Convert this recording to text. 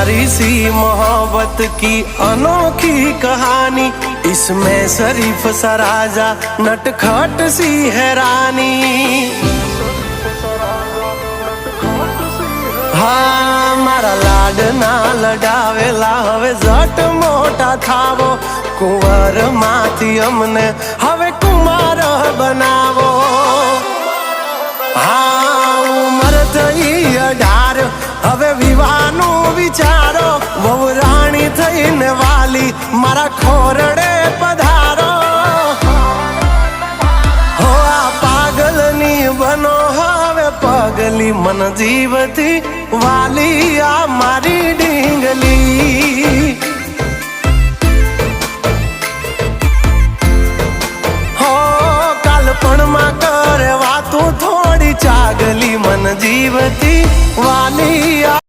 प्यारी सी मोहब्बत की अनोखी कहानी, इसमें शरीफ सा राजा नटखट सी है रानी। हाँ मारा लाडना लडावेला हवे जट मोटा थावो, कुंवर माथी अमने हवे कुमार बनावो। हाँ उमर थई 18 हवे विवाहनु विचारो, वहू राणी थईने वाली मारा खोरडे पधारो। हो आ पागलनी बनो हवे पगली मन जीवती